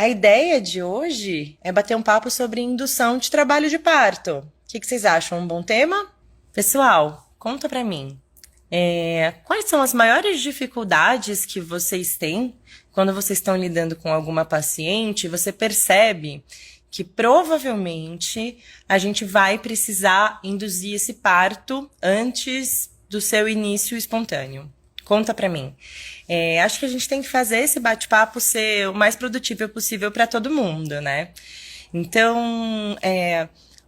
A ideia de hoje é bater um papo sobre indução de trabalho de parto. O que vocês acham? Um bom tema? Pessoal, conta pra mim. Quais são as maiores dificuldades que vocês têm quando vocês estão lidando com alguma paciente? Você percebe que provavelmente a gente vai precisar induzir esse parto antes do seu início espontâneo. Conta pra mim. Acho que a gente tem que fazer esse bate-papo ser o mais produtivo possível para todo mundo, né? Então,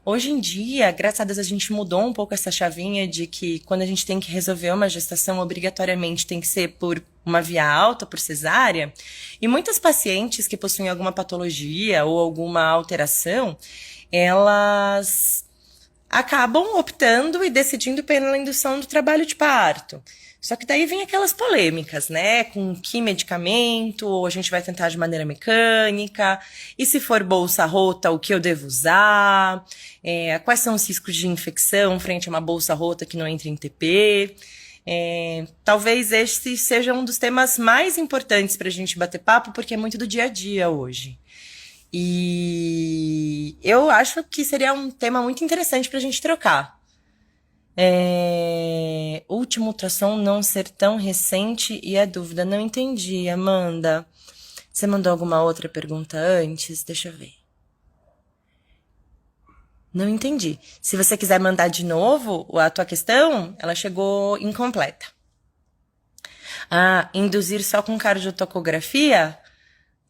hoje em dia, graças a Deus, a gente mudou um pouco essa chavinha de que quando a gente tem que resolver uma gestação, obrigatoriamente tem que ser por uma via alta, por cesárea. E muitas pacientes que possuem alguma patologia ou alguma alteração, elas acabam optando e decidindo pela indução do trabalho de parto. Só que daí vem aquelas polêmicas, né? Com que medicamento, ou a gente vai tentar de maneira mecânica, e se for bolsa rota, o que eu devo usar, quais são os riscos de infecção frente a uma bolsa rota que não entra em TP. Talvez este seja um dos temas mais importantes para a gente bater papo, porque é muito do dia a dia hoje. E eu acho que seria um tema muito interessante para a gente trocar. Último ultrassom não ser tão recente e a dúvida. Não entendi, Amanda. Você mandou alguma outra pergunta antes? Deixa eu ver. Não entendi. Se você quiser mandar de novo a tua questão, ela chegou incompleta. Induzir só com cardiotocografia?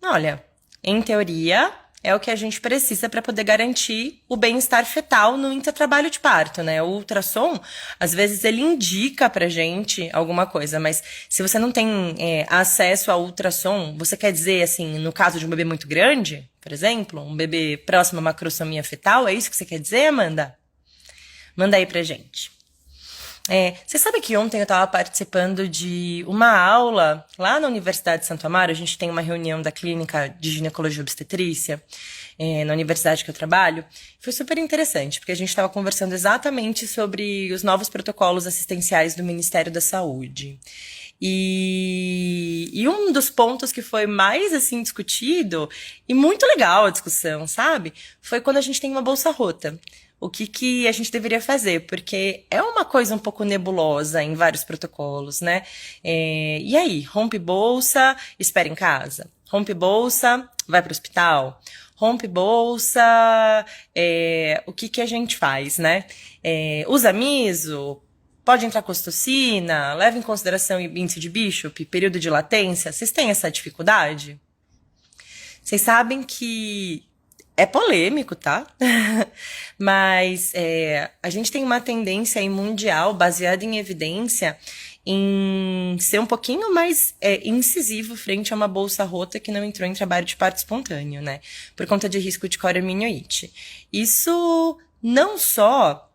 Olha, em teoria, é o que a gente precisa para poder garantir o bem-estar fetal no intratrabalho de parto, né? O ultrassom, às vezes, ele indica pra gente alguma coisa, mas se você não tem acesso ao ultrassom, você quer dizer, assim, no caso de um bebê muito grande, por exemplo, um bebê próximo a macrosomia fetal, é isso que você quer dizer, Amanda? Manda aí pra gente. Você sabe que ontem eu estava participando de uma aula lá na Universidade de Santo Amaro. A gente tem uma reunião da clínica de ginecologia e obstetrícia na universidade que eu trabalho. Foi super interessante, porque a gente estava conversando exatamente sobre os novos protocolos assistenciais do Ministério da Saúde. E um dos pontos que foi mais, assim, discutido, e muito legal a discussão, sabe? Foi quando a gente tem uma bolsa rota. O que a gente deveria fazer, porque é uma coisa um pouco nebulosa em vários protocolos, né? E aí, rompe bolsa, espera em casa. Rompe bolsa, vai para o hospital. Rompe bolsa, o que a gente faz, né? Usa miso, pode entrar com ocitocina, leva em consideração o índice de Bishop, período de latência. Vocês têm essa dificuldade? Vocês sabem que é polêmico, tá? Mas a gente tem uma tendência aí mundial, baseada em evidência, em ser um pouquinho mais incisivo frente a uma bolsa rota que não entrou em trabalho de parto espontâneo, né? Por conta de risco de coriominioite. Isso não só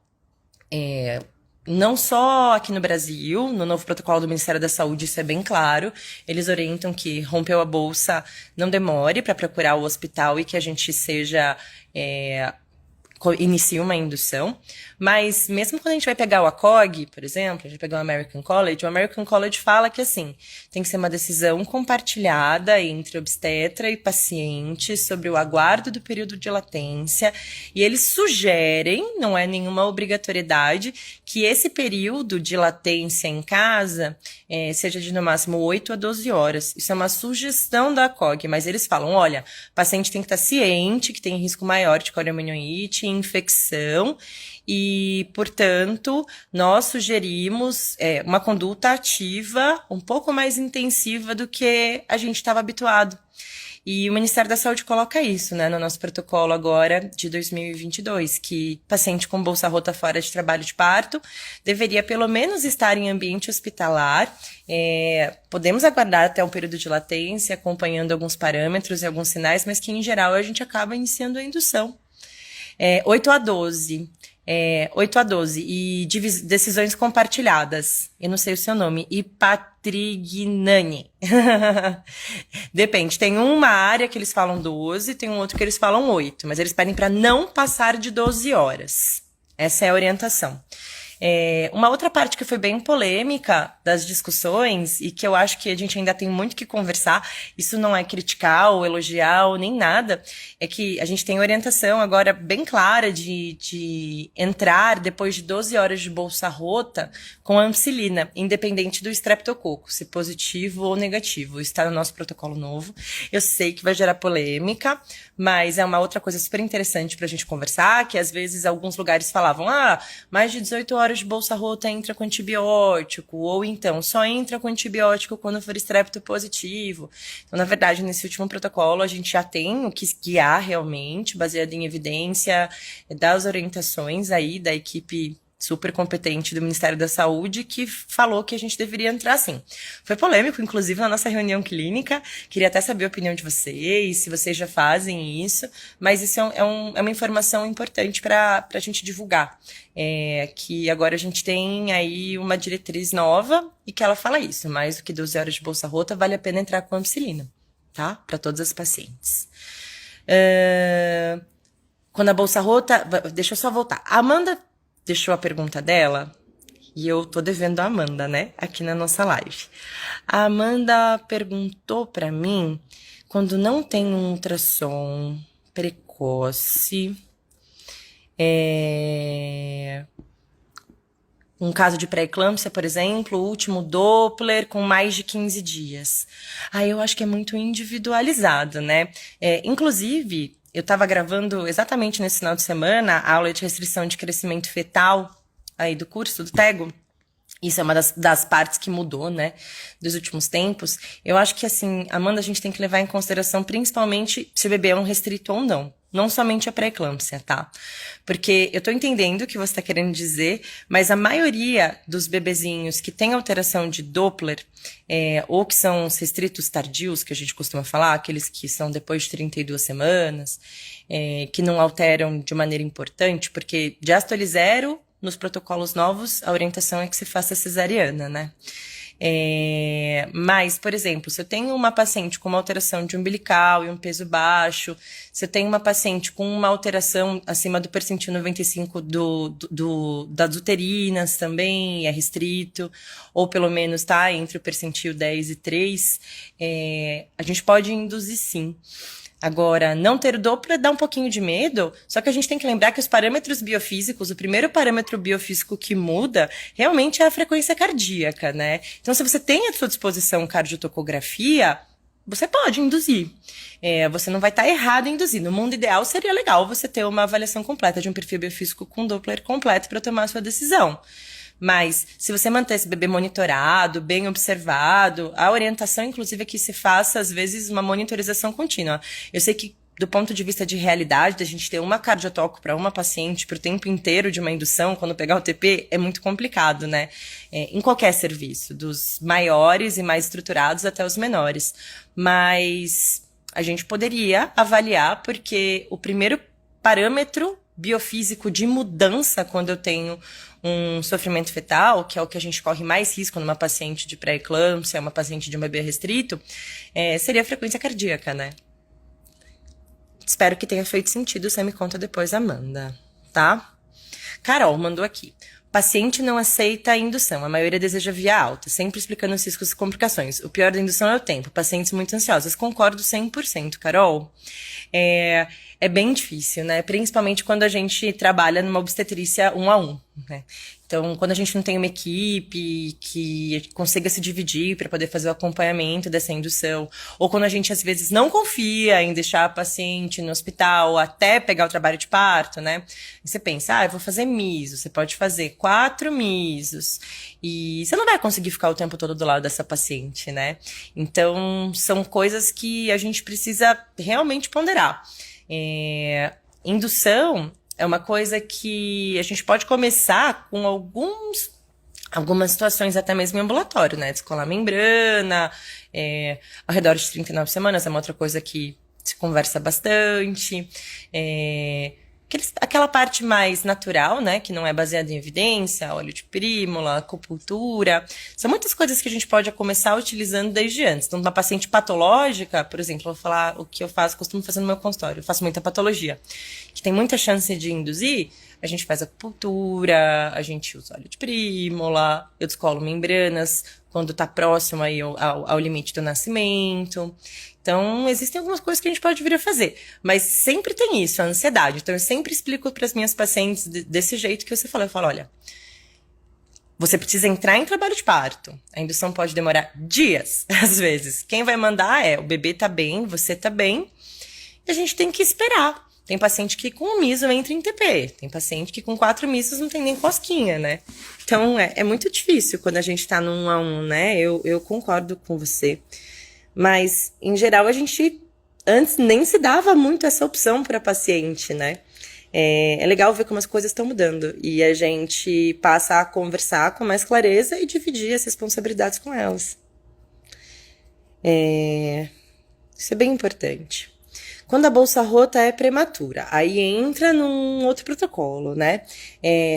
aqui no Brasil, no novo protocolo do Ministério da Saúde, isso é bem claro. Eles orientam que rompeu a bolsa, não demore para procurar o hospital e que a gente inicie uma indução. Mas mesmo quando a gente vai pegar o ACOG, por exemplo, a gente vai pegar o American College fala que, assim, tem que ser uma decisão compartilhada entre obstetra e paciente sobre o aguardo do período de latência, e eles sugerem, não é nenhuma obrigatoriedade, que esse período de latência em casa seja de no máximo 8 a 12 horas. Isso é uma sugestão da ACOG, mas eles falam, olha, o paciente tem que estar ciente que tem risco maior de coriominioite, infecção, e, portanto, nós sugerimos uma conduta ativa um pouco mais intensiva do que a gente estava habituado. E o Ministério da Saúde coloca isso, né, no nosso protocolo agora de 2022, que paciente com bolsa rota fora de trabalho de parto deveria pelo menos estar em ambiente hospitalar. Podemos aguardar até um período de latência, acompanhando alguns parâmetros e alguns sinais, mas que, em geral, a gente acaba iniciando a indução. 8 a 12. 8 a 12. E decisões compartilhadas. Eu não sei o seu nome. Ipatrignani. Depende. Tem uma área que eles falam 12, tem um outro que eles falam 8. Mas eles pedem para não passar de 12 horas. Essa é a orientação. Uma outra parte que foi bem polêmica das discussões e que eu acho que a gente ainda tem muito que conversar, isso não é criticar ou elogiar ou nem nada, é que a gente tem orientação agora bem clara de entrar depois de 12 horas de bolsa rota com ampicilina, independente do estreptococo, se positivo ou negativo. Está no nosso protocolo novo. Eu sei que vai gerar polêmica, mas é uma outra coisa super interessante pra gente conversar, que às vezes alguns lugares falavam, mais de 18 horas de bolsa rota entra com antibiótico, ou então só entra com antibiótico quando for estrepto positivo. Então, na verdade, nesse último protocolo, a gente já tem o que guiar realmente, baseado em evidência das orientações aí da equipe super competente do Ministério da Saúde, que falou que a gente deveria entrar assim. Foi polêmico, inclusive, na nossa reunião clínica. Queria até saber a opinião de vocês, se vocês já fazem isso, mas isso é uma informação importante para a gente divulgar. Que agora a gente tem aí uma diretriz nova e que ela fala isso, mais do que 12 horas de bolsa rota, vale a pena entrar com ampicilina, tá? Para todas as pacientes. Quando a bolsa rota... Deixa eu só voltar. A Amanda deixou a pergunta dela, e eu tô devendo a Amanda, né? Aqui na nossa live. A Amanda perguntou pra mim, quando não tem um ultrassom precoce, um caso de pré-eclâmpsia, por exemplo, o último Doppler com mais de 15 dias. Aí eu acho que é muito individualizado, né? Inclusive, eu estava gravando exatamente nesse final de semana a aula de restrição de crescimento fetal aí do curso do TEGO. Isso é uma das partes que mudou, né, dos últimos tempos. Eu acho que, assim, Amanda, a gente tem que levar em consideração principalmente se o bebê é um restrito ou não. Não somente a pré-eclâmpsia, tá? Porque eu tô entendendo o que você tá querendo dizer, mas a maioria dos bebezinhos que tem alteração de Doppler, ou que são os restritos tardios, que a gente costuma falar, aqueles que são depois de 32 semanas, que não alteram de maneira importante, porque diástole zero, nos protocolos novos, a orientação é que se faça cesariana, né? Mas, por exemplo, se eu tenho uma paciente com uma alteração de umbilical e um peso baixo, se eu tenho uma paciente com uma alteração acima do percentil 95 das uterinas também, é restrito, ou pelo menos tá entre o percentil 10 e 3, a gente pode induzir sim. Agora, não ter o Doppler dá um pouquinho de medo, só que a gente tem que lembrar que os parâmetros biofísicos, o primeiro parâmetro biofísico que muda, realmente é a frequência cardíaca, né? Então, se você tem à sua disposição cardiotocografia, você pode induzir. Você não vai estar errado em induzir. No mundo ideal, seria legal você ter uma avaliação completa de um perfil biofísico com Doppler completo para tomar a sua decisão. Mas, se você manter esse bebê monitorado, bem observado, a orientação, inclusive, é que se faça, às vezes, uma monitorização contínua. Eu sei que, do ponto de vista de realidade, da gente ter uma cardiotoco para uma paciente pro tempo inteiro de uma indução, quando pegar o TP, é muito complicado, né? Em qualquer serviço, dos maiores e mais estruturados até os menores. Mas a gente poderia avaliar, porque o primeiro parâmetro biofísico de mudança quando eu tenho um sofrimento fetal, que é o que a gente corre mais risco numa paciente de pré-eclâmpsia, uma paciente de um bebê restrito, seria a frequência cardíaca, né? Espero que tenha feito sentido, você me conta depois, Amanda, tá? Carol mandou aqui. Paciente não aceita a indução, a maioria deseja via alta, sempre explicando os riscos e complicações. O pior da indução é o tempo, pacientes muito ansiosos. Concordo 100%, Carol. É bem difícil, né? Principalmente quando a gente trabalha numa obstetrícia 1 a 1, né? Então, quando a gente não tem uma equipe que consiga se dividir para poder fazer o acompanhamento dessa indução, ou quando a gente, às vezes, não confia em deixar a paciente no hospital até pegar o trabalho de parto, né? E você pensa, eu vou fazer miso, você pode fazer 4 misos, e você não vai conseguir ficar o tempo todo do lado dessa paciente, né? Então, são coisas que a gente precisa realmente ponderar. Indução é uma coisa que a gente pode começar com algumas situações até mesmo em ambulatório, né? Descolar membrana, ao redor de 39 semanas é uma outra coisa que se conversa bastante. Aquela parte mais natural, né? Que não é baseada em evidência, óleo de prímula, acupuntura. São muitas coisas que a gente pode começar utilizando desde antes. Então, uma paciente patológica, por exemplo, eu vou falar o que eu faço, costumo fazer no meu consultório. Eu faço muita patologia, que tem muita chance de induzir. A gente faz acupuntura, a gente usa óleo de prímula, eu descolo membranas quando tá próximo aí ao limite do nascimento. Então, existem algumas coisas que a gente pode vir a fazer, mas sempre tem isso, a ansiedade. Então, eu sempre explico para as minhas pacientes desse jeito que você falou. Eu falo, olha, você precisa entrar em trabalho de parto. A indução pode demorar dias, às vezes. Quem vai mandar o bebê tá bem, você tá bem, e a gente tem que esperar. Tem paciente que com um miso entra em TP. Tem paciente que com 4 misos não tem nem cosquinha, né? Então, é muito difícil quando a gente tá num 1 a 1, né? Eu concordo com você. Mas, em geral, a gente antes nem se dava muito essa opção para paciente, né? É legal ver como as coisas estão mudando. E a gente passa a conversar com mais clareza e dividir as responsabilidades com elas. Isso é bem importante. Quando a bolsa rota é prematura, aí entra num outro protocolo, né?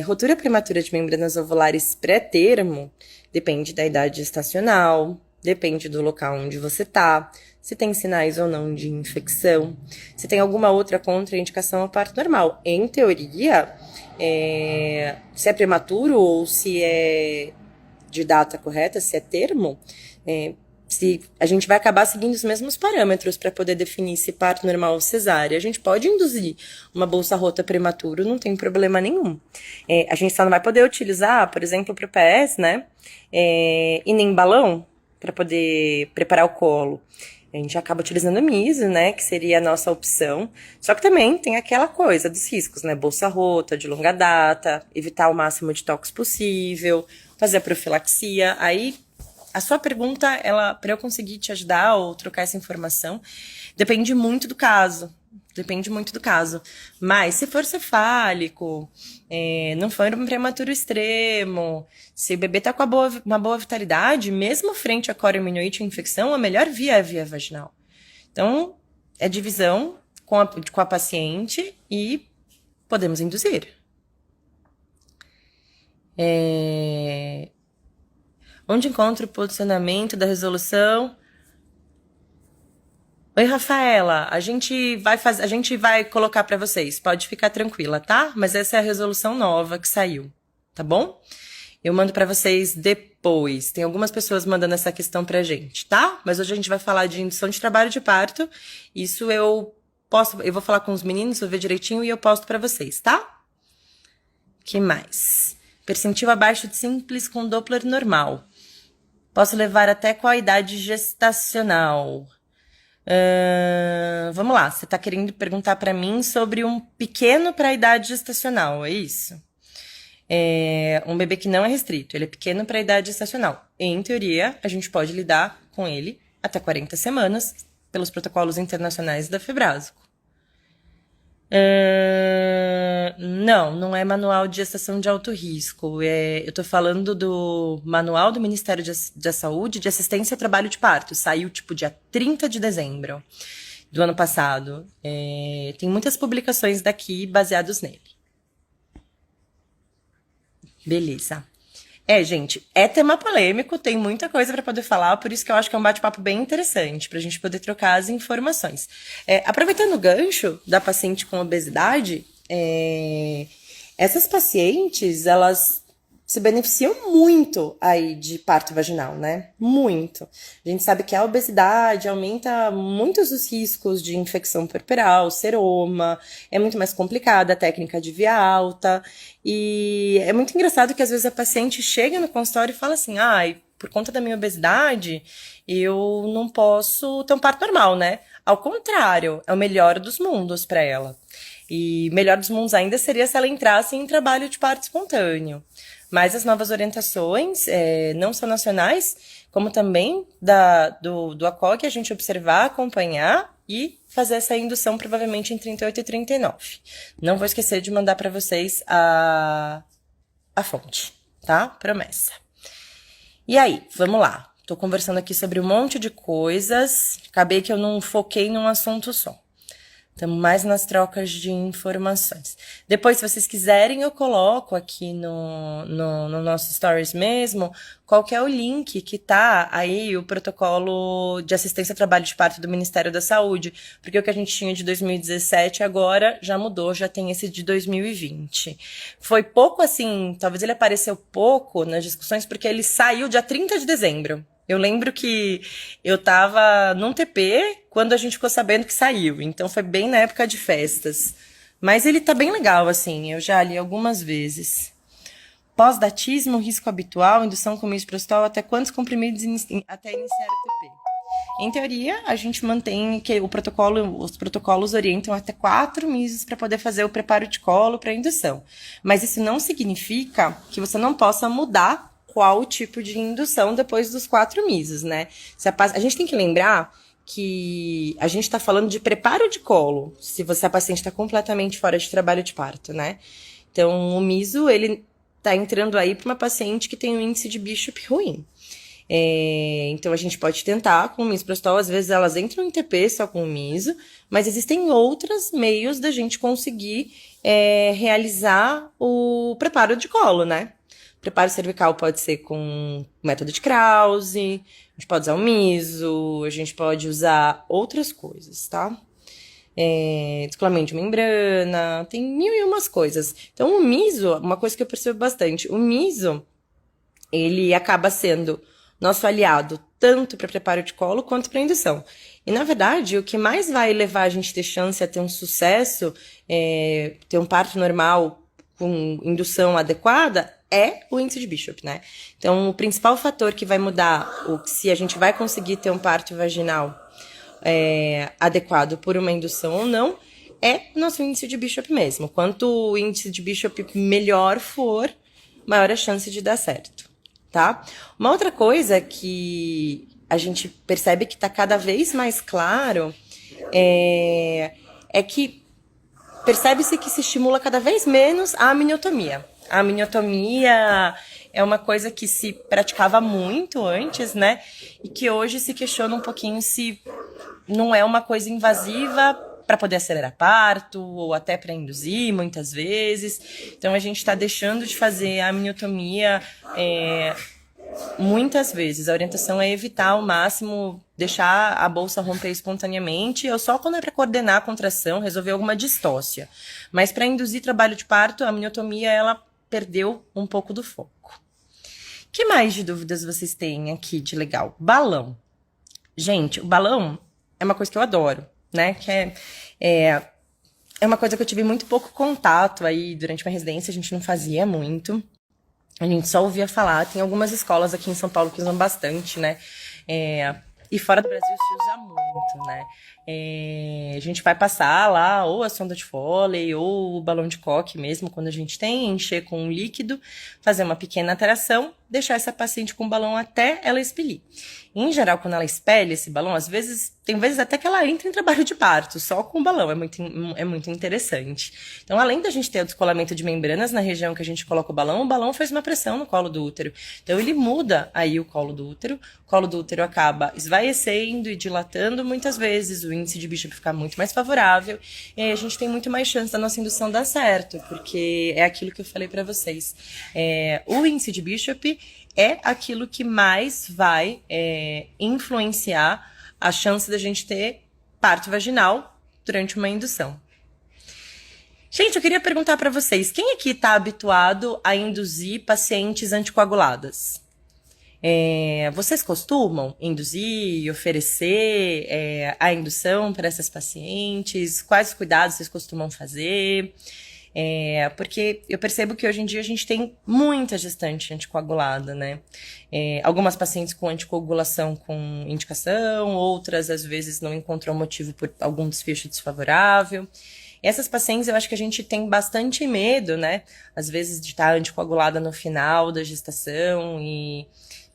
Rotura prematura de membranas ovulares pré-termo depende da idade gestacional, depende do local onde você tá, se tem sinais ou não de infecção, se tem alguma outra contraindicação ao parto normal. Em teoria, se é prematuro ou se é de data correta, se é termo, se a gente vai acabar seguindo os mesmos parâmetros para poder definir se parto normal ou cesárea. A gente pode induzir uma bolsa rota prematuro, não tem problema nenhum. A gente só não vai poder utilizar, por exemplo, para o PS, né? E nem balão para poder preparar o colo. A gente acaba utilizando o miso, né, que seria a nossa opção. Só que também tem aquela coisa dos riscos, né, bolsa rota, de longa data, evitar o máximo de toques possível, fazer a profilaxia. Aí, a sua pergunta, para eu conseguir te ajudar ou trocar essa informação, depende muito do caso. Depende muito do caso. Mas se for cefálico, não for um prematuro extremo, se o bebê tá com uma boa vitalidade, mesmo frente à coriaminoide infecção, a melhor via é a via vaginal. Então, é divisão com a paciente e podemos induzir. Onde encontra o posicionamento da resolução? Oi, Rafaela, a gente vai colocar para vocês, pode ficar tranquila, tá? Mas essa é a resolução nova que saiu, tá bom? Eu mando para vocês depois. Tem algumas pessoas mandando essa questão pra gente, tá? Mas hoje a gente vai falar de indução de trabalho de parto. Isso eu vou falar com os meninos, vou ver direitinho e eu posto para vocês, tá? Que mais? Percentil abaixo de simples com Doppler normal. Posso levar até qual idade gestacional? Vamos lá, você tá querendo perguntar para mim sobre um pequeno para a idade gestacional, é isso? Um bebê que não é restrito, ele é pequeno para a idade gestacional. Em teoria, a gente pode lidar com ele até 40 semanas pelos protocolos internacionais da Febrasco. Não é manual de gestação de alto risco. Eu tô falando do manual do Ministério da Saúde de assistência ao trabalho de parto. Saiu, dia 30 de dezembro do ano passado. Tem muitas publicações daqui baseadas nele. Beleza. Gente, é tema polêmico, tem muita coisa para poder falar, por isso que eu acho que é um bate-papo bem interessante, pra gente poder trocar as informações. Aproveitando o gancho da paciente com obesidade, essas pacientes, elas se beneficiam muito aí de parto vaginal, né? Muito. A gente sabe que a obesidade aumenta muitos os riscos de infecção puerperal, seroma, é muito mais complicada a técnica de via alta, e é muito engraçado que às vezes a paciente chega no consultório e fala assim, por conta da minha obesidade, eu não posso ter um parto normal, né? Ao contrário, é o melhor dos mundos para ela. E melhor dos mundos ainda seria se ela entrasse em trabalho de parto espontâneo. Mas as novas orientações, não só nacionais, como também do ACOG, a gente observar, acompanhar e fazer essa indução provavelmente em 38 e 39. Não vou esquecer de mandar para vocês a fonte, tá? Promessa. E aí, vamos lá. Tô conversando aqui sobre um monte de coisas. Acabei que eu não foquei num assunto só. Estamos mais nas trocas de informações. Depois, se vocês quiserem, eu coloco aqui no nosso Stories mesmo, qual que é o link que tá aí, o protocolo de assistência ao trabalho de parto do Ministério da Saúde. Porque o que a gente tinha de 2017 agora já mudou, já tem esse de 2020. Foi pouco assim, talvez ele apareceu pouco nas discussões, porque ele saiu dia 30 de dezembro. Eu lembro que eu tava num TP quando a gente ficou sabendo que saiu. Então foi bem na época de festas. Mas ele tá bem legal, assim. Eu já li algumas vezes. Pós-datismo, risco habitual, indução com misoprostol, até quantos comprimidos até iniciar o TP? Em teoria, a gente mantém que os protocolos orientam até 4 meses para poder fazer o preparo de colo para indução. Mas isso não significa que você não possa mudar qual o tipo de indução depois dos 4 meses, né? A gente tem que lembrar que a gente está falando de preparo de colo, se a paciente está completamente fora de trabalho de parto, né? Então, o miso, ele tá entrando aí para uma paciente que tem um índice de Bishop ruim. Então, a gente pode tentar com o misoprostol, às vezes elas entram em TP só com o miso, mas existem outros meios da gente conseguir realizar o preparo de colo, né? Preparo cervical pode ser com método de Krause, a gente pode usar o miso, a gente pode usar outras coisas, tá? Descolamento de membrana, tem mil e umas coisas. Então, o miso, uma coisa que eu percebo bastante, o miso, ele acaba sendo nosso aliado tanto para preparo de colo quanto para indução. E, na verdade, o que mais vai levar a gente a ter chance a ter um sucesso, ter um parto normal com indução adequada, é o índice de Bishop, né? Então, o principal fator que vai mudar se a gente vai conseguir ter um parto vaginal adequado por uma indução ou não, é nosso índice de Bishop mesmo. Quanto o índice de Bishop melhor for, maior a chance de dar certo, tá? Uma outra coisa que a gente percebe que está cada vez mais claro é que percebe-se que se estimula cada vez menos a amniotomia. A amniotomia é uma coisa que se praticava muito antes, né? E que hoje se questiona um pouquinho se não é uma coisa invasiva para poder acelerar parto ou até para induzir, muitas vezes. Então, a gente está deixando de fazer a amniotomia muitas vezes. A orientação é evitar ao máximo deixar a bolsa romper espontaneamente, ou só quando é para coordenar a contração, resolver alguma distócia. Mas para induzir trabalho de parto, a amniotomia, ela perdeu um pouco do foco. Que mais de dúvidas vocês têm aqui de legal? Balão. Gente, o balão é uma coisa que eu adoro, né? Que é uma coisa que eu tive muito pouco contato aí durante minha residência, a gente não fazia muito. A gente só ouvia falar. Tem algumas escolas aqui em São Paulo que usam bastante, né? E fora do Brasil se usa muito, né? A gente vai passar lá ou a sonda de Foley ou o balão de Koch mesmo, quando a gente tem, encher com um líquido, fazer uma pequena atração, deixar essa paciente com o balão até ela expelir. Em geral, quando ela expele esse balão, tem vezes até que ela entra em trabalho de parto, só com o balão, é muito interessante. Então, além da gente ter o descolamento de membranas na região que a gente coloca o balão faz uma pressão no colo do útero. Então, ele muda aí o colo do útero acaba esvaecendo e dilatando muitas vezes, o índice de Bishop fica muito mais favorável, e aí a gente tem muito mais chance da nossa indução dar certo, porque é aquilo que eu falei pra vocês. O índice de Bishop é aquilo que mais vai influenciar a chance da gente ter parto vaginal durante uma indução. Gente, eu queria perguntar para vocês, quem aqui está habituado a induzir pacientes anticoaguladas? Vocês costumam induzir, oferecer a indução para essas pacientes? Quais cuidados vocês costumam fazer? Porque eu percebo que hoje em dia a gente tem muita gestante anticoagulada, né? Algumas pacientes com anticoagulação com indicação, outras às vezes não encontram motivo por algum desfecho desfavorável. Essas pacientes eu acho que a gente tem bastante medo, né? Às vezes de estar anticoagulada no final da gestação e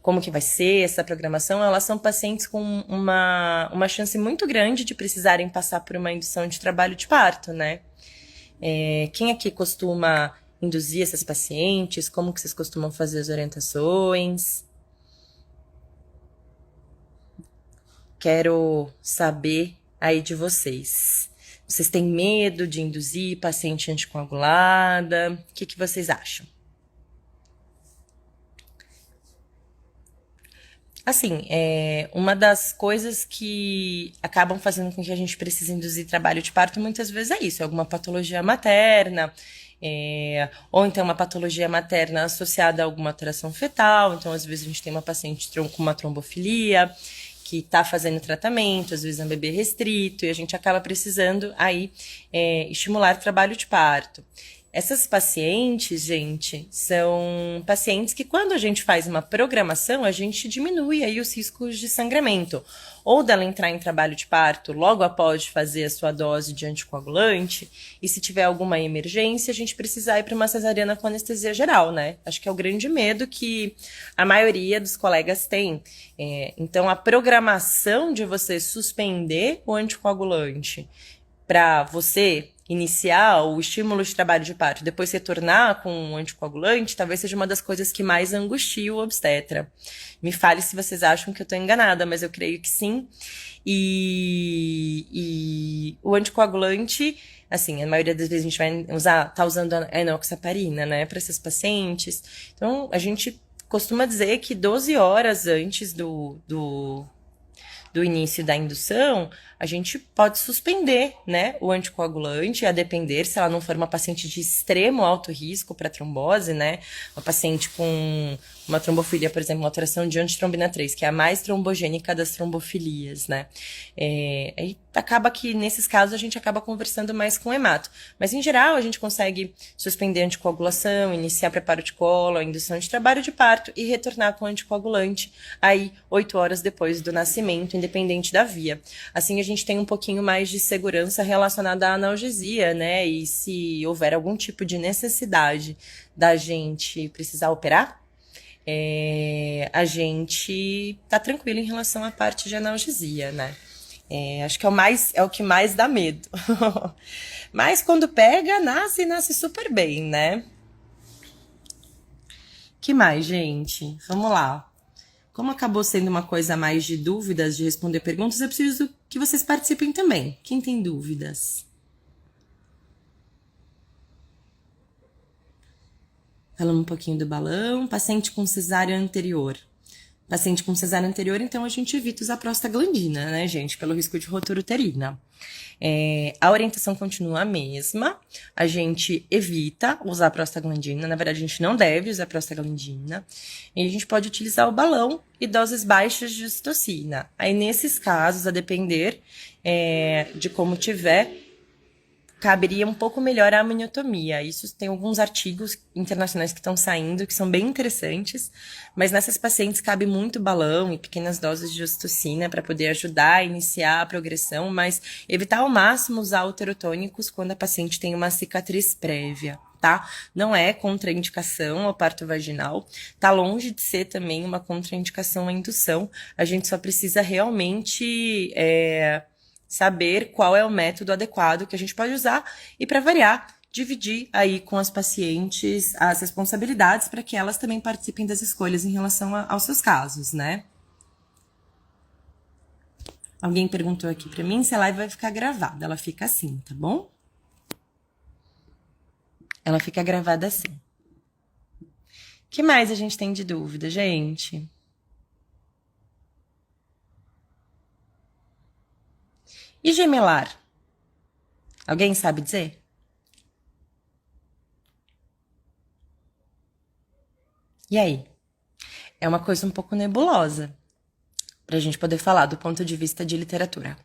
como que vai ser essa programação. Elas são pacientes com uma chance muito grande de precisarem passar por uma indução de trabalho de parto, né? Quem aqui costuma induzir essas pacientes? Como que vocês costumam fazer as orientações? Quero saber aí de vocês. Vocês têm medo de induzir paciente anticoagulada? O que vocês acham? Assim, uma das coisas que acabam fazendo com que a gente precise induzir trabalho de parto muitas vezes é isso, alguma patologia materna, ou então uma patologia materna associada a alguma alteração fetal. Então, às vezes, a gente tem uma paciente com uma trombofilia que está fazendo tratamento, às vezes é um bebê restrito, e a gente acaba precisando aí estimular trabalho de parto. Essas pacientes, gente, são pacientes que quando a gente faz uma programação, a gente diminui aí os riscos de sangramento. Ou dela entrar em trabalho de parto logo após fazer a sua dose de anticoagulante, e se tiver alguma emergência, a gente precisar ir para uma cesariana com anestesia geral, né? Acho que é o grande medo que a maioria dos colegas tem. Então, a programação de você suspender o anticoagulante para você iniciar o estímulo de trabalho de parto, depois retornar com um anticoagulante, talvez seja uma das coisas que mais angustia o obstetra. Me fale se vocês acham que eu estou enganada, mas eu creio que sim. E o anticoagulante, assim, a maioria das vezes a gente vai tá usando a enoxaparina, né, para esses pacientes. Então, a gente costuma dizer que 12 horas antes do início da indução, a gente pode suspender, né, o anticoagulante, a depender se ela não for uma paciente de extremo alto risco para trombose, né, uma paciente com uma trombofilia, por exemplo, uma alteração de antitrombina 3, que é a mais trombogênica das trombofilias, né. Aí acaba que, nesses casos, a gente acaba conversando mais com o hemato. Mas, em geral, a gente consegue suspender a anticoagulação, iniciar preparo de colo, a indução de trabalho de parto e retornar com o anticoagulante aí 8 horas depois do nascimento, independente da via. Assim, a gente tem um pouquinho mais de segurança relacionada à analgesia, né? E se houver algum tipo de necessidade da gente precisar operar, a gente tá tranquilo em relação à parte de analgesia, né? Acho que é o que mais dá medo. Mas quando pega, nasce super bem, né? Que mais, gente? Vamos lá. Como acabou sendo uma coisa mais de dúvidas, de responder perguntas, eu preciso que vocês participem também. Quem tem dúvidas? Falando um pouquinho do balão. Paciente com cesárea anterior. Paciente com cesárea anterior, então a gente evita usar prostaglandina, né, gente? Pelo risco de rotura uterina. A orientação continua a mesma. A gente evita usar prostaglandina. Na verdade, a gente não deve usar prostaglandina. E a gente pode utilizar o balão e doses baixas de ocitocina. Aí, nesses casos, a depender de como tiver, caberia um pouco melhor a amniotomia. Isso tem alguns artigos internacionais que estão saindo, que são bem interessantes, mas nessas pacientes cabe muito balão e pequenas doses de ocitocina para poder ajudar a iniciar a progressão, mas evitar ao máximo usar uterotônicos quando a paciente tem uma cicatriz prévia, tá? Não é contraindicação ao parto vaginal, tá longe de ser também uma contraindicação à indução. A gente só precisa realmente saber qual é o método adequado que a gente pode usar e, para variar, dividir aí com as pacientes as responsabilidades para que elas também participem das escolhas em relação aos seus casos, né? Alguém perguntou aqui para mim se a live vai ficar gravada. Ela fica assim, tá bom? Ela fica gravada assim. O que mais a gente tem de dúvida, gente? E gemelar? Alguém sabe dizer? E aí? É uma coisa um pouco nebulosa para a gente poder falar do ponto de vista de literatura.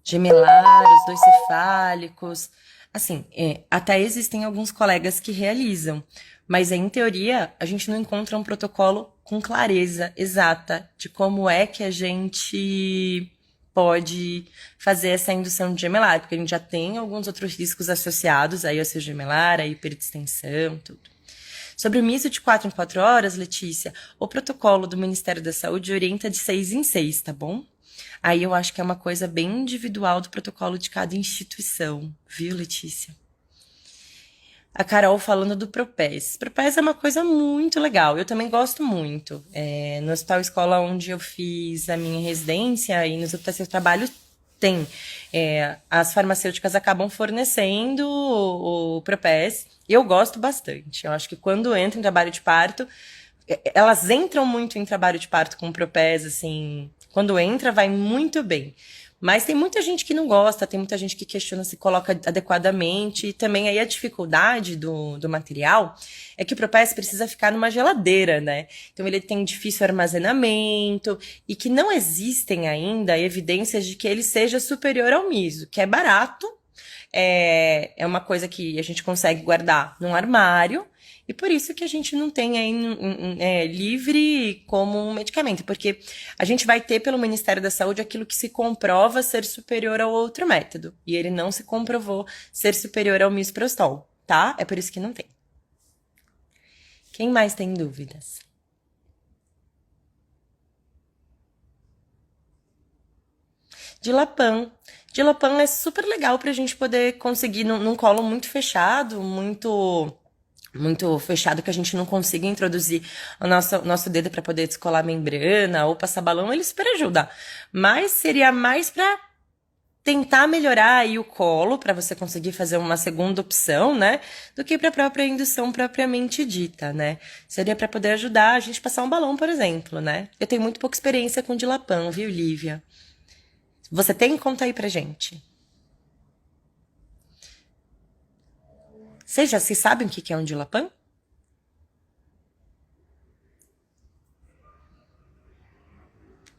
Gemelar, os dois cefálicos. Assim, até existem alguns colegas que realizam, mas em teoria a gente não encontra um protocolo com clareza exata de como é que a gente pode fazer essa indução de gemelar, porque a gente já tem alguns outros riscos associados aí ao seu gemelar, a hiperdistensão, tudo. Sobre o miso de 4 em 4 horas, Letícia, o protocolo do Ministério da Saúde orienta de 6 em 6, tá bom? Aí eu acho que é uma coisa bem individual do protocolo de cada instituição, viu, Letícia? A Carol falando do Propés. Propés é uma coisa muito legal, eu também gosto muito. No Hospital Escola onde eu fiz a minha residência e nos hospitais que eu trabalho, tem. As farmacêuticas acabam fornecendo o Propés e eu gosto bastante. Eu acho que quando entra em trabalho de parto, elas entram muito em trabalho de parto com o Propés, assim, quando entra vai muito bem. Mas tem muita gente que não gosta, tem muita gente que questiona se coloca adequadamente. E também aí a dificuldade do material é que o Propés precisa ficar numa geladeira, né? Então ele tem difícil armazenamento e que não existem ainda evidências de que ele seja superior ao miso, que é barato, é uma coisa que a gente consegue guardar num armário. E por isso que a gente não tem aí livre como um medicamento, porque a gente vai ter pelo Ministério da Saúde aquilo que se comprova ser superior ao outro método. E ele não se comprovou ser superior ao misoprostol, tá? É por isso que não tem. Quem mais tem dúvidas? Dilapan. Dilapan é super legal pra gente poder conseguir num colo muito fechado, muito fechado, que a gente não consiga introduzir o nosso dedo para poder descolar a membrana ou passar balão, ele super ajuda. Mas seria mais para tentar melhorar aí o colo, para você conseguir fazer uma segunda opção, né? Do que para a própria indução propriamente dita, né? Seria para poder ajudar a gente a passar um balão, por exemplo, né? Eu tenho muito pouca experiência com Dilapan, viu, Lívia? Você tem? Conta aí pra gente. Vocês já se sabem o que é um Dilapan?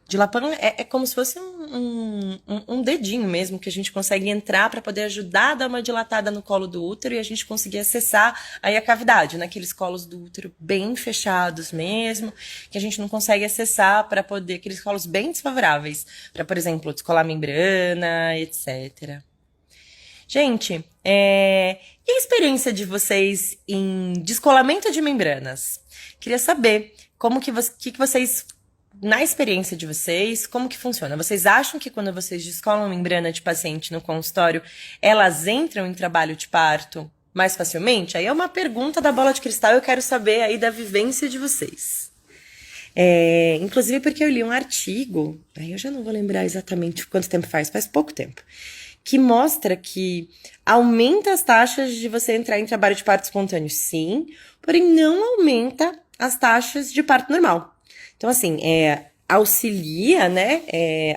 Dilapan é como se fosse um dedinho mesmo que a gente consegue entrar para poder ajudar a dar uma dilatada no colo do útero e a gente conseguir acessar aí a cavidade, naqueles colos do útero bem fechados mesmo, que a gente não consegue acessar para poder, aqueles colos bem desfavoráveis, para, por exemplo, descolar a membrana, etc. Gente, e a experiência de vocês em descolamento de membranas? Queria saber como que vocês, na experiência de vocês, como que funciona? Vocês acham que quando vocês descolam membrana de paciente no consultório, elas entram em trabalho de parto mais facilmente? Aí é uma pergunta da bola de cristal, eu quero saber aí da vivência de vocês. Inclusive porque eu li um artigo, aí eu já não vou lembrar exatamente quanto tempo faz pouco tempo, que mostra que aumenta as taxas de você entrar em trabalho de parto espontâneo, sim, porém não aumenta as taxas de parto normal. Então, assim, auxilia, né,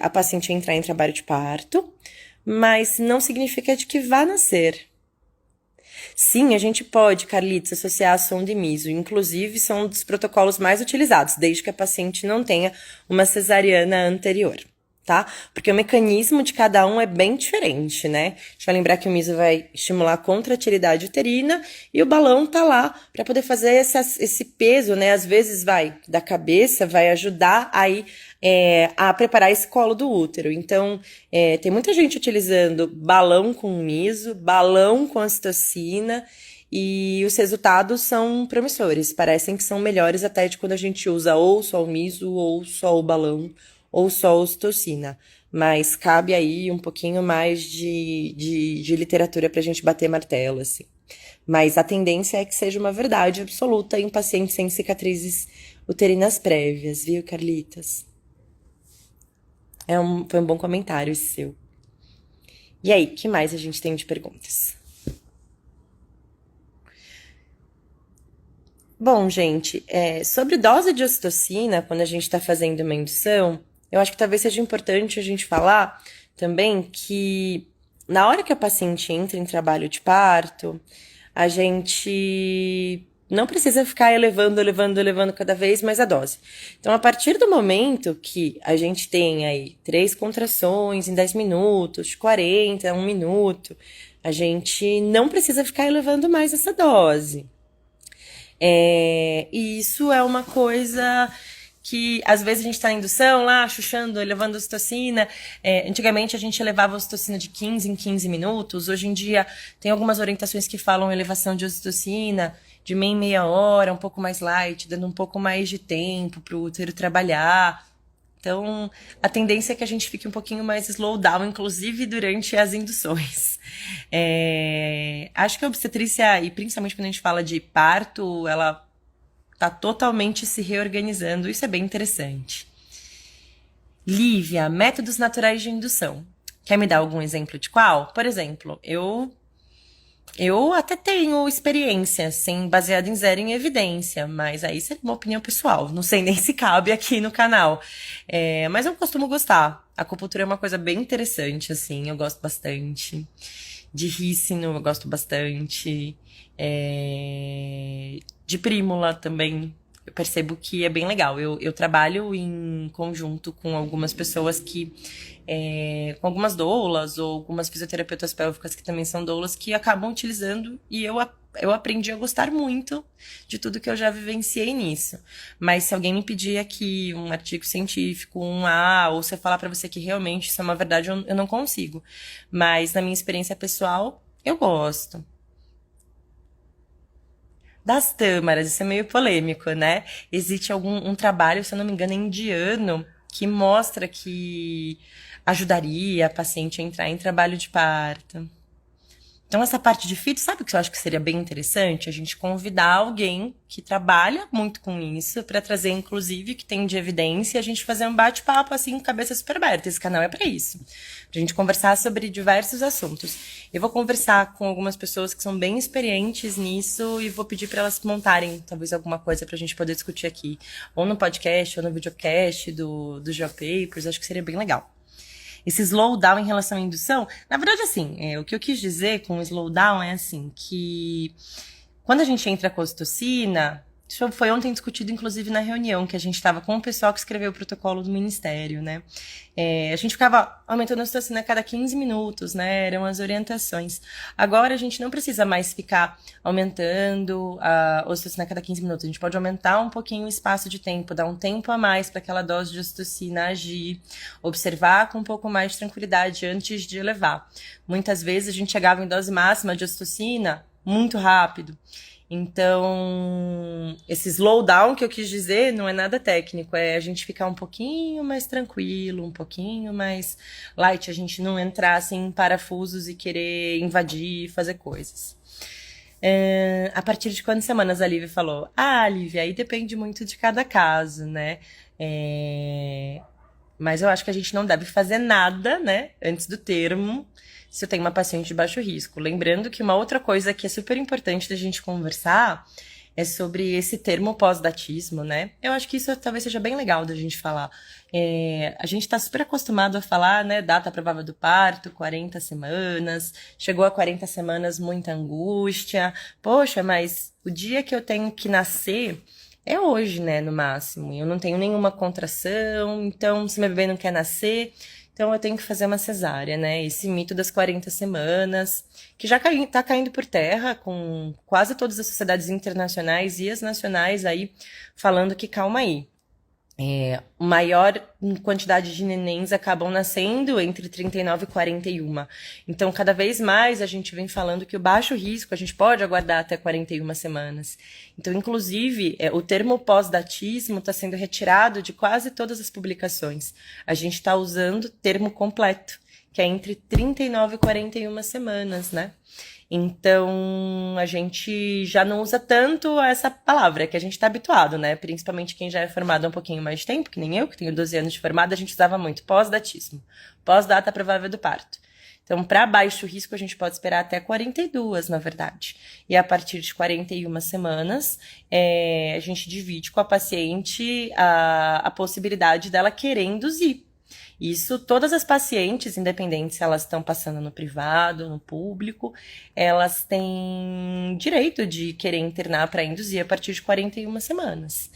a paciente a entrar em trabalho de parto, mas não significa de que vá nascer. Sim, a gente pode, Carlitos, associar a sonda e miso. Inclusive, são um dos protocolos mais utilizados, desde que a paciente não tenha uma cesariana anterior. Tá? Porque o mecanismo de cada um é bem diferente, né? Deixa eu lembrar que o miso vai estimular a contratilidade uterina e o balão tá lá para poder fazer esse peso, né? Às vezes vai da cabeça, vai ajudar aí a preparar esse colo do útero. Então, tem muita gente utilizando balão com miso, balão com ocitocina, e os resultados são promissores. Parecem que são melhores até de quando a gente usa ou só o miso, ou só o balão, ou só a ocitocina. Mas cabe aí um pouquinho mais de literatura pra gente bater martelo, assim. Mas a tendência é que seja uma verdade absoluta em pacientes sem cicatrizes uterinas prévias, viu, Carlitas? Foi um bom comentário esse seu. E aí, o que mais a gente tem de perguntas? Bom, gente, sobre dose de ocitocina, quando a gente está fazendo uma indução, eu acho que talvez seja importante a gente falar também que na hora que a paciente entra em trabalho de parto, a gente não precisa ficar elevando cada vez mais a dose. Então, a partir do momento que a gente tem aí 3 contrações em 10 minutos, 40, 1 minuto, a gente não precisa ficar elevando mais essa dose. E isso é uma coisa que às vezes a gente está em indução lá, chuchando, elevando a ocitocina. Antigamente a gente elevava a ocitocina de 15 em 15 minutos. Hoje em dia tem algumas orientações que falam elevação de ocitocina de meia hora, um pouco mais light, dando um pouco mais de tempo para o útero trabalhar. Então, a tendência é que a gente fique um pouquinho mais slow down, inclusive durante as induções. Acho que a obstetrícia, e principalmente quando a gente fala de parto, ela tá totalmente se reorganizando. Isso é bem interessante. Lívia, métodos naturais de indução. Quer me dar algum exemplo de qual? Por exemplo, eu até tenho experiência, assim, baseada em zero em evidência, mas aí isso é uma opinião pessoal. Não sei nem se cabe aqui no canal. Mas eu costumo gostar. A acupuntura é uma coisa bem interessante, assim, eu gosto bastante. De rícino, eu gosto bastante. De prímula também. Eu percebo que é bem legal. Eu trabalho em conjunto com algumas pessoas com algumas doulas ou algumas fisioterapeutas pélvicas que também são doulas que acabam utilizando e eu aprendi a gostar muito de tudo que eu já vivenciei nisso. Mas se alguém me pedir aqui um artigo científico, ou se eu falar pra você que realmente isso é uma verdade, eu não consigo. Mas na minha experiência pessoal, eu gosto. Das tâmaras, isso é meio polêmico, né? Existe um trabalho, se eu não me engano, indiano, que mostra que ajudaria a paciente a entrar em trabalho de parto. Então, essa parte de fito, sabe o que eu acho que seria bem interessante? A gente convidar alguém que trabalha muito com isso, para trazer, inclusive, o que tem de evidência, e a gente fazer um bate-papo, assim, cabeça super aberta. Esse canal é para isso. Pra gente conversar sobre diversos assuntos. Eu vou conversar com algumas pessoas que são bem experientes nisso e vou pedir para elas montarem, talvez, alguma coisa pra gente poder discutir aqui. Ou no podcast, ou no videocast do GeoPapers. Acho que seria bem legal. Esse slowdown em relação à indução, na verdade, assim, o que eu quis dizer com slowdown é assim, que quando a gente entra com a ocitocina, isso foi ontem discutido, inclusive, na reunião que a gente estava com o pessoal que escreveu o protocolo do Ministério, né? A gente ficava aumentando a ocitocina a cada 15 minutos, né? Eram as orientações. Agora a gente não precisa mais ficar aumentando a ocitocina a cada 15 minutos. A gente pode aumentar um pouquinho o espaço de tempo, dar um tempo a mais para aquela dose de ocitocina agir, observar com um pouco mais de tranquilidade antes de elevar. Muitas vezes a gente chegava em dose máxima de ocitocina muito rápido. Então, esse slowdown que eu quis dizer não é nada técnico, é a gente ficar um pouquinho mais tranquilo, um pouquinho mais light, a gente não entrar assim em parafusos e querer invadir e fazer coisas. A partir de quantas semanas a Lívia falou? Lívia, aí depende muito de cada caso, né? Mas eu acho que a gente não deve fazer nada, né, antes do termo, se eu tenho uma paciente de baixo risco. Lembrando que uma outra coisa que é super importante da gente conversar é sobre esse termo pós-datismo, né? Eu acho que isso talvez seja bem legal da gente falar. A gente está super acostumado a falar, né, data provável do parto, 40 semanas, chegou a 40 semanas, muita angústia. Poxa, mas o dia que eu tenho que nascer é hoje, né, no máximo. Eu não tenho nenhuma contração, então se meu bebê não quer nascer, então eu tenho que fazer uma cesárea, né? Esse mito das 40 semanas, que já tá caindo por terra com quase todas as sociedades internacionais e as nacionais aí falando que calma aí. Maior quantidade de nenéns acabam nascendo entre 39 e 41. Então, cada vez mais a gente vem falando que o baixo risco a gente pode aguardar até 41 semanas. Então, inclusive, o termo pós-datismo está sendo retirado de quase todas as publicações. A gente está usando o termo completo, que é entre 39 e 41 semanas, né? Então, a gente já não usa tanto essa palavra, que a gente está habituado, né? Principalmente quem já é formado há um pouquinho mais de tempo, que nem eu, que tenho 12 anos de formada, a gente usava muito pós-datismo, pós-data provável do parto. Então, para baixo risco, a gente pode esperar até 42, na verdade. E a partir de 41 semanas, a gente divide com a paciente a possibilidade dela querer induzir. Isso, todas as pacientes, independente se elas estão passando no privado, no público, elas têm direito de querer internar para induzir a partir de 41 semanas.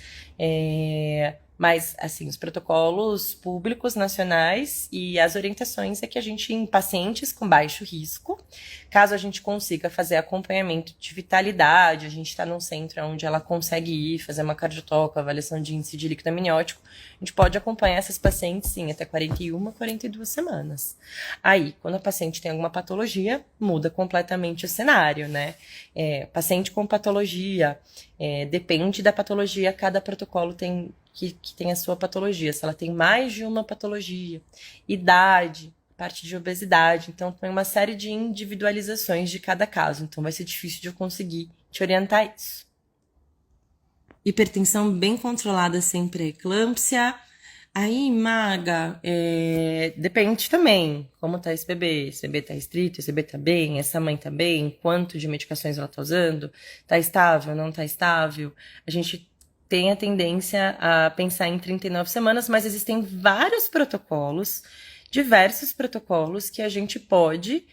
Mas, assim, os protocolos públicos nacionais e as orientações é que a gente, em pacientes com baixo risco, caso a gente consiga fazer acompanhamento de vitalidade, a gente está num centro onde ela consegue ir, fazer uma cardiotoca, avaliação de índice de líquido amniótico, a gente pode acompanhar essas pacientes, sim, até 41, 42 semanas. Aí, quando a paciente tem alguma patologia, muda completamente o cenário, né? Paciente com patologia, depende da patologia, cada protocolo tem que tem a sua patologia, se ela tem mais de uma patologia, idade, parte de obesidade. Então, tem uma série de individualizações de cada caso. Então, vai ser difícil de eu conseguir te orientar isso. Hipertensão bem controlada sem pré-eclâmpsia. Aí, Maga, depende também como tá esse bebê. Esse bebê tá restrito, esse bebê tá bem, essa mãe tá bem, quanto de medicações ela tá usando, tá estável, não tá estável. A gente tem a tendência a pensar em 39 semanas, mas existem vários protocolos, diversos protocolos que a gente pode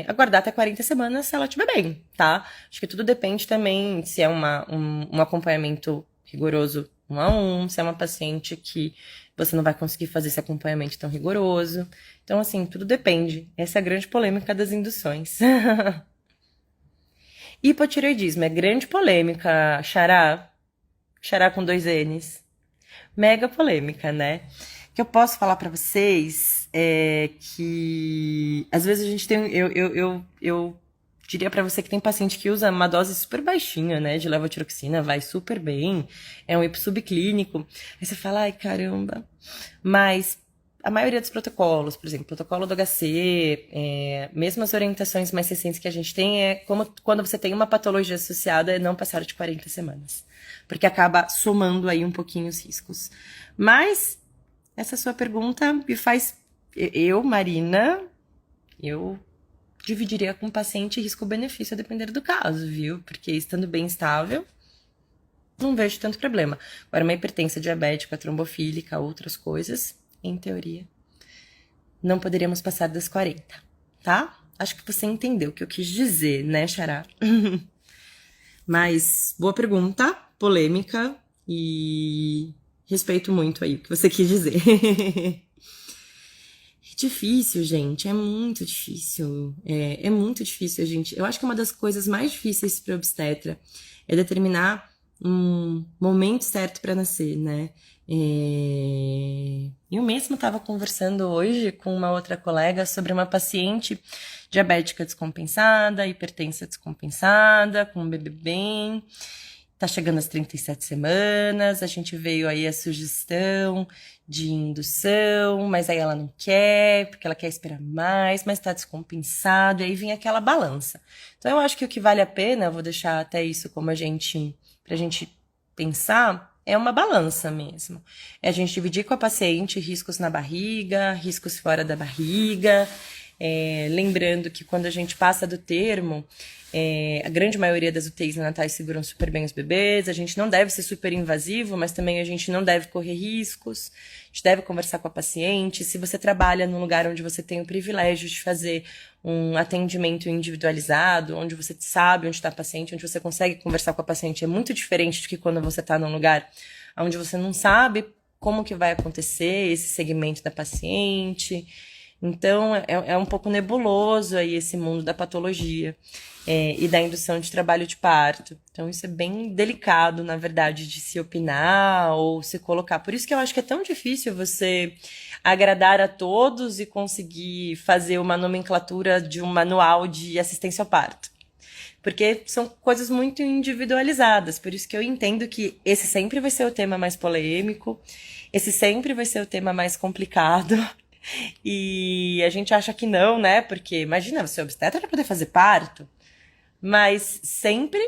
aguardar até 40 semanas se ela estiver bem, tá? Acho que tudo depende também se é um acompanhamento rigoroso 1 a 1, se é uma paciente que você não vai conseguir fazer esse acompanhamento tão rigoroso. Então, assim, tudo depende. Essa é a grande polêmica das induções. Hipotireoidismo é grande polêmica, Xará. Xará com 2 N's. Mega polêmica, né? O que eu posso falar pra vocês é que às vezes a gente tem. Eu diria pra você que tem paciente que usa uma dose super baixinha, né, de levotiroxina, vai super bem, é um hipo subclínico. Aí você fala, ai caramba. Mas a maioria dos protocolos, por exemplo, protocolo do HC, mesmo as orientações mais recentes que a gente tem, é como quando você tem uma patologia associada, é não passar de 40 semanas. Porque acaba somando aí um pouquinho os riscos. Mas essa sua pergunta me faz. Marina, eu dividiria com o paciente risco-benefício a depender do caso, viu? Porque estando bem estável, não vejo tanto problema. Agora, uma hipertensão diabética, trombofílica, outras coisas, em teoria, não poderíamos passar das 40, tá? Acho que você entendeu o que eu quis dizer, né, Xará? Mas, boa pergunta, polêmica, e respeito muito aí o que você quis dizer. Difícil, gente, é muito difícil. É muito difícil, gente. Eu acho que uma das coisas mais difíceis para obstetra é determinar um momento certo para nascer, né? Eu mesma estava conversando hoje com uma outra colega sobre uma paciente diabética descompensada, hipertensa descompensada, com um bebê bem. Tá chegando às 37 semanas, a gente veio aí a sugestão de indução, mas aí ela não quer, porque ela quer esperar mais, mas tá descompensado, e aí vem aquela balança. Então eu acho que o que vale a pena, eu vou deixar até isso como pra gente pensar, é uma balança mesmo. É a gente dividir com a paciente riscos na barriga, riscos fora da barriga, lembrando que quando a gente passa do termo, a grande maioria das UTIs neonatais seguram super bem os bebês, a gente não deve ser super invasivo, mas também a gente não deve correr riscos, a gente deve conversar com a paciente. Se você trabalha num lugar onde você tem o privilégio de fazer um atendimento individualizado, onde você sabe onde está a paciente, onde você consegue conversar com a paciente, é muito diferente do que quando você está num lugar onde você não sabe como que vai acontecer esse segmento da paciente. Então, é um pouco nebuloso aí esse mundo da patologia e da indução de trabalho de parto. Então, isso é bem delicado, na verdade, de se opinar ou se colocar. Por isso que eu acho que é tão difícil você agradar a todos e conseguir fazer uma nomenclatura de um manual de assistência ao parto. Porque são coisas muito individualizadas. Por isso que eu entendo que esse sempre vai ser o tema mais polêmico, esse sempre vai ser o tema mais complicado. E a gente acha que não, né? Porque imagina, você é obstetra para poder fazer parto, mas sempre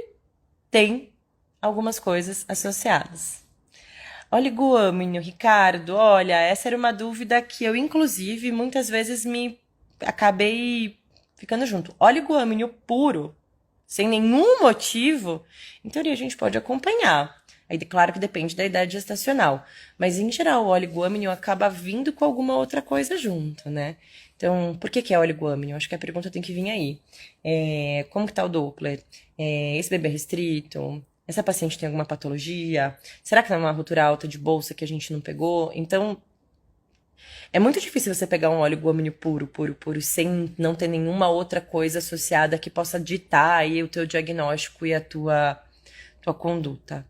tem algumas coisas associadas. Oligoâmino, Ricardo, olha, essa era uma dúvida que eu, inclusive, muitas vezes me acabei ficando junto. Oligoâmino puro, sem nenhum motivo, em teoria a gente pode acompanhar. Aí, claro que depende da idade gestacional. Mas, em geral, o oligoâmino acaba vindo com alguma outra coisa junto, né? Então, por que é oligoâmino? Acho que a pergunta tem que vir aí. Como que tá o Doppler? Esse bebê é restrito? Essa paciente tem alguma patologia? Será que não é uma ruptura alta de bolsa que a gente não pegou? Então, é muito difícil você pegar um oligoâmino puro, sem não ter nenhuma outra coisa associada que possa ditar aí o teu diagnóstico e a tua conduta.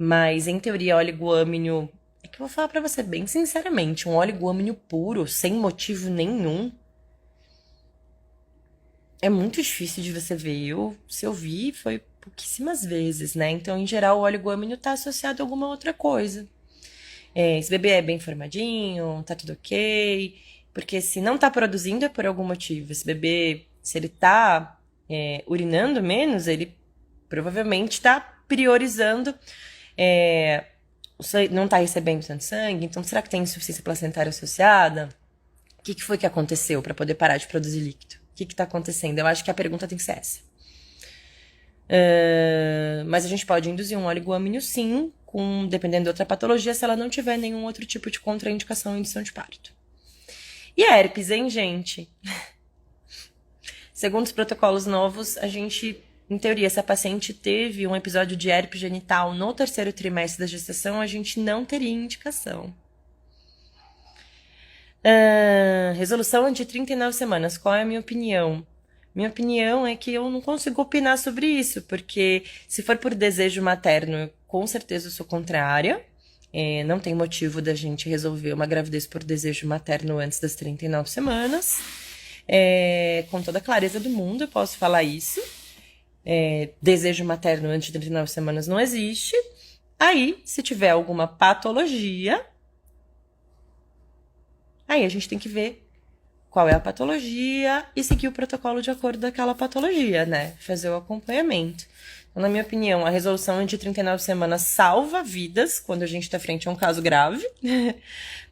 Mas, em teoria, oligoâmino... É que eu vou falar pra você bem sinceramente, um oligoâmino puro, sem motivo nenhum, é muito difícil de você ver. Se eu vi, foi pouquíssimas vezes, né? Então, em geral, o oligômeno está associado a alguma outra coisa. Esse bebê é bem formadinho, tá tudo ok. Porque se não tá produzindo é por algum motivo. Esse bebê, se ele tá urinando menos, ele provavelmente tá priorizando, não tá recebendo tanto sangue. Então, será que tem insuficiência placentária associada? O que foi que aconteceu para poder parar de produzir líquido? O que tá acontecendo? Eu acho que a pergunta tem que ser essa. Mas a gente pode induzir um oligômeno, sim, dependendo de outra patologia, se ela não tiver nenhum outro tipo de contraindicação em indução de parto. E herpes, hein, gente? Segundo os protocolos novos, a gente, em teoria, se a paciente teve um episódio de herpes genital no terceiro trimestre da gestação, a gente não teria indicação. Resolução de 39 semanas. Qual é a minha opinião? Minha opinião é que eu não consigo opinar sobre isso, porque se for por desejo materno, eu, com certeza eu sou contrária. Não tem motivo da gente resolver uma gravidez por desejo materno antes das 39 semanas. Com toda a clareza do mundo, eu posso falar isso. Desejo materno antes de 39 semanas não existe. Aí, se tiver alguma patologia, aí a gente tem que ver qual é a patologia e seguir o protocolo de acordo daquela patologia, né? Fazer o acompanhamento. Então, na minha opinião, a resolução de 39 semanas salva vidas quando a gente está frente a um caso grave,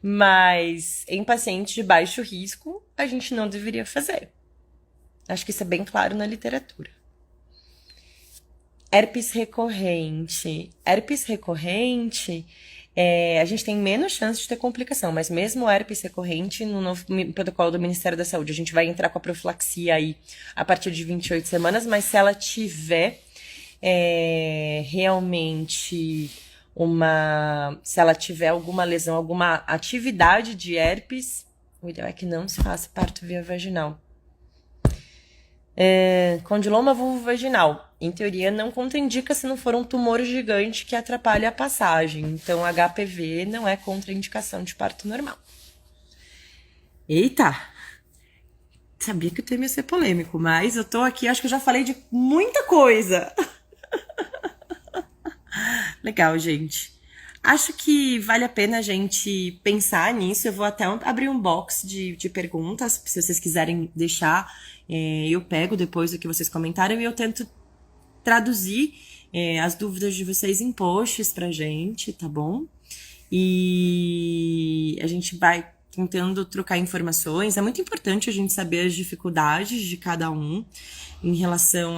mas em pacientes de baixo risco, a gente não deveria fazer. Acho que isso é bem claro na literatura. Herpes recorrente. Herpes recorrente, a gente tem menos chance de ter complicação, mas mesmo o herpes recorrente, no novo protocolo do Ministério da Saúde, a gente vai entrar com a profilaxia aí a partir de 28 semanas, mas se ela tiver realmente se ela tiver alguma lesão, alguma atividade de herpes, o ideal é que não se faça parto via vaginal. Condiloma vulvovaginal. Em teoria, não contraindica se não for um tumor gigante que atrapalha a passagem. Então, HPV não é contraindicação de parto normal. Eita! Sabia que o tema ia ser polêmico, mas eu tô aqui, acho que eu já falei de muita coisa. Legal, gente. Acho que vale a pena a gente pensar nisso. Eu vou até abrir um box de perguntas, se vocês quiserem deixar. Eu pego depois do que vocês comentaram e eu tento traduzir as dúvidas de vocês em posts pra gente, tá bom? E a gente vai tentando trocar informações. É muito importante a gente saber as dificuldades de cada um em relação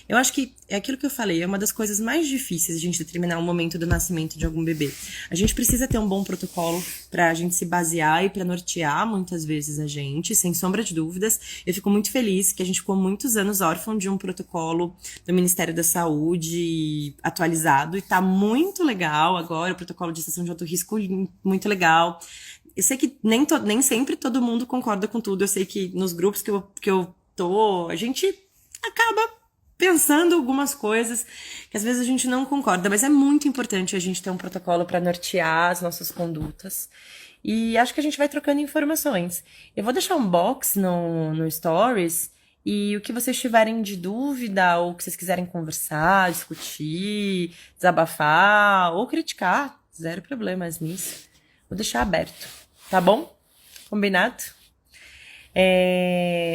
eu acho que é aquilo que eu falei, é uma das coisas mais difíceis a gente determinar o momento do nascimento de algum bebê. A gente precisa ter um bom protocolo pra gente se basear e pra nortear muitas vezes a gente, sem sombra de dúvidas. Eu fico muito feliz que a gente ficou muitos anos órfão de um protocolo do Ministério da Saúde atualizado e tá muito legal agora, o protocolo de gestação de alto risco muito legal. Eu sei que nem sempre todo mundo concorda com tudo, eu sei que nos grupos que eu tô, a gente acaba pensando algumas coisas que às vezes a gente não concorda, mas é muito importante a gente ter um protocolo para nortear as nossas condutas. E acho que a gente vai trocando informações. Eu vou deixar um box no Stories e o que vocês tiverem de dúvida ou que vocês quiserem conversar, discutir, desabafar ou criticar, zero problemas nisso. Vou deixar aberto, tá bom? Combinado?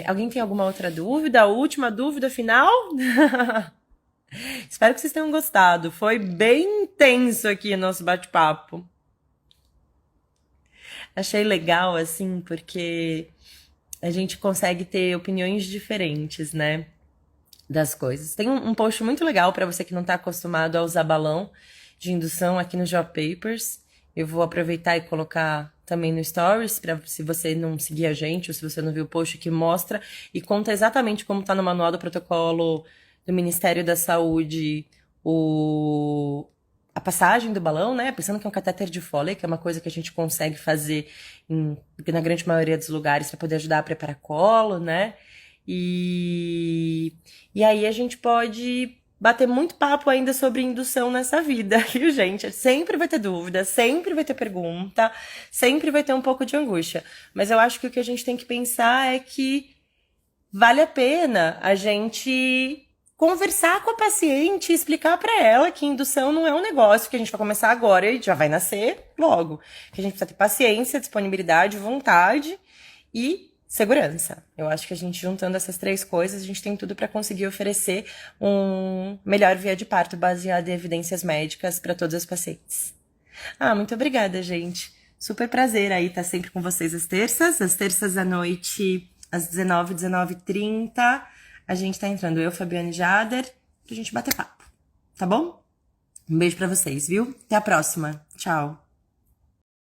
Alguém tem alguma outra dúvida? A última dúvida final? Espero que vocês tenham gostado. Foi bem intenso aqui o nosso bate-papo. Achei legal, assim, porque a gente consegue ter opiniões diferentes, né? Das coisas. Tem um post muito legal para você que não está acostumado a usar balão de indução aqui no Job Papers. Eu vou aproveitar e colocar também no Stories, se você não seguir a gente ou se você não viu o post, que mostra e conta exatamente como está no manual do protocolo do Ministério da Saúde a passagem do balão, né? Pensando que é um catéter de Foley, que é uma coisa que a gente consegue fazer na grande maioria dos lugares para poder ajudar a preparar colo, né? E aí a gente pode bater muito papo ainda sobre indução nessa vida, viu, gente? Sempre vai ter dúvida, sempre vai ter pergunta, sempre vai ter um pouco de angústia. Mas eu acho que o que a gente tem que pensar é que vale a pena a gente conversar com a paciente e explicar para ela que indução não é um negócio que a gente vai começar agora e já vai nascer logo. Que a gente precisa ter paciência, disponibilidade, vontade e segurança. Eu acho que a gente juntando essas 3 coisas, a gente tem tudo para conseguir oferecer um melhor via de parto baseado em evidências médicas para todas as pacientes. Muito obrigada, gente. Super prazer aí estar sempre com vocês às terças à noite, às 19, 19h30. A gente tá entrando, eu, Fabiane Jader, pra gente bater papo, tá bom? Um beijo pra vocês, viu? Até a próxima. Tchau.